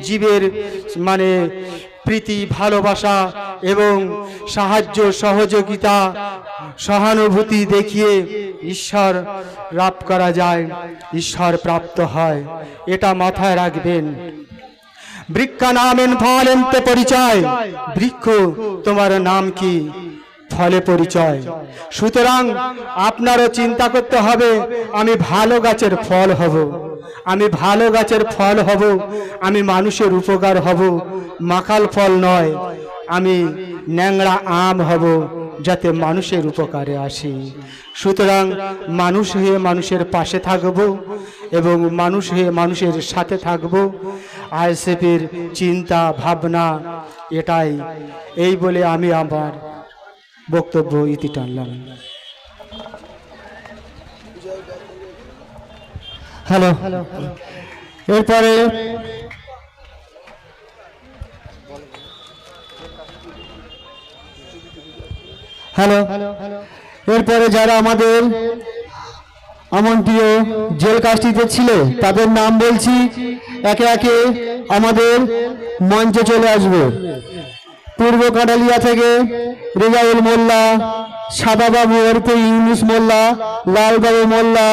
জীবের মানে প্রীতি ভালোবাসা এবং সাহায্য সহযোগিতা সহানুভূতি দেখিয়ে ঈশ্বর লাভ করা যায়, ঈশ্বর প্রাপ্ত হয়। এটা মাথায় রাখবেন। বৃক্ষ নামেন ফলেন্তে পরিচয়, বৃক্ষ তোমার নাম কি, ফলে পরিচয়। সুতরাং আপনারও চিন্তা করতে হবে, আমি ভালো গাছের ফল হব, আমি ভালো গাছের ফল হব, আমি মানুষের উপকার হব, মাকাল ফল নয়, আমি ন্যাংরা আম হব, যাতে মানুষের উপকারে আসি। সুতরাং মানুষ হয়ে মানুষের পাশে থাকব এবং মানুষ হয়ে মানুষের সাথে থাকব। আইএসএফের চিন্তা ভাবনা এটাই। এই বলে আমি আমার বক্তব্য ইতি টানলাম। হ্যালো, এরপরে এরপরে যারা আমাদের আমন্ত্রীয় জেল কাস্টিতে ছিল তাদের নাম বলছি, একে একে আমাদের মঞ্চে চলে আসবে। পূর্ব কাঁঠালিয়া থেকে রেজাউল মোল্লা, সাদাবাবু ওরফে ইউনুস মোল্লা, লালবাবু মোল্লা,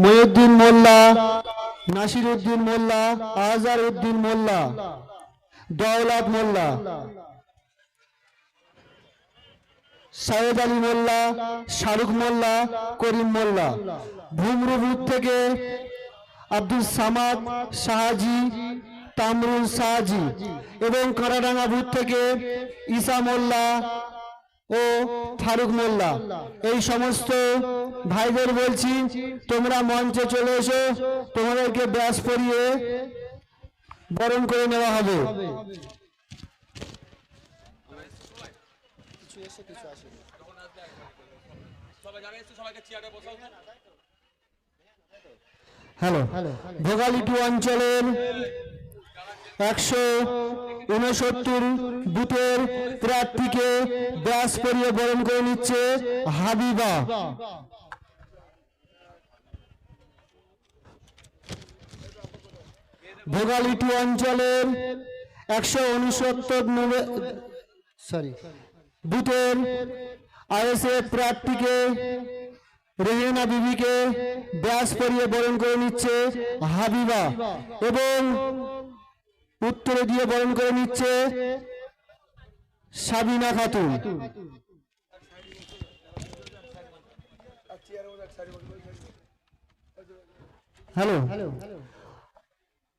মহিউদ্দিন মোল্লা, নাসির উদ্দিন মোল্লা, আজহার উদ্দিন মোল্লা, দৌলত মোল্লা, সাইদ আলী মোল্লা, শাহরুখ মোল্লা, করিম মোল্লা। ভুমরু বুথ থেকে আব্দুল সামাদ শাহাজি, তামরুল শাহাজি এবং কারাডাঙ্গা বুথ থেকে ঈসা মোল্লা ও ফারুক মোল্লা। এই সমস্ত ভাইদের বলছি, তোমরা মঞ্চে চলে এসো, তোমাদেরকে ব্যাস পরিয়ে বরণ করে নেওয়া হবে। হ্যালো, ভোগালী 2 অঞ্চলের 169 বুথের প্রার্থীকে ব্যাস পরিয়ে বরণ করে নিচ্ছে হাবিবা। ভোগালী 2 অঞ্চলের 169 বুথের আইএসএফ প্রার্থীকে রেহেনা বিবিকে ব্যাস পরিয়ে বরণ করে নিচ্ছে হাবিবা এবং উত্তরে দিয়ে বরণ করে নিচ্ছে সাবিনা খাতুন। হ্যালো,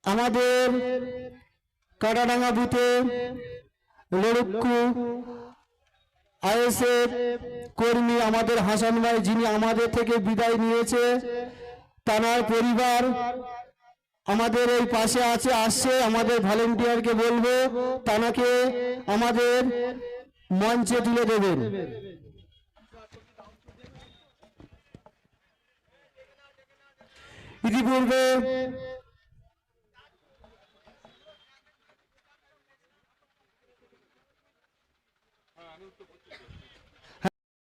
আমাদের কাটাডাঙ্গা বুথে লড়ুক্কু আইএসএফ কর্মী আমাদের হাসান ভাই, যিনি আমাদের থেকে বিদায় নিয়েছে, তার পরিবার আমাদের এই পাশে আসছে। আমাদের ভলেন্টিয়ারকে বলবো তাকে আমাদের মঞ্চে তুলে দেবেন। ইতিপূর্বে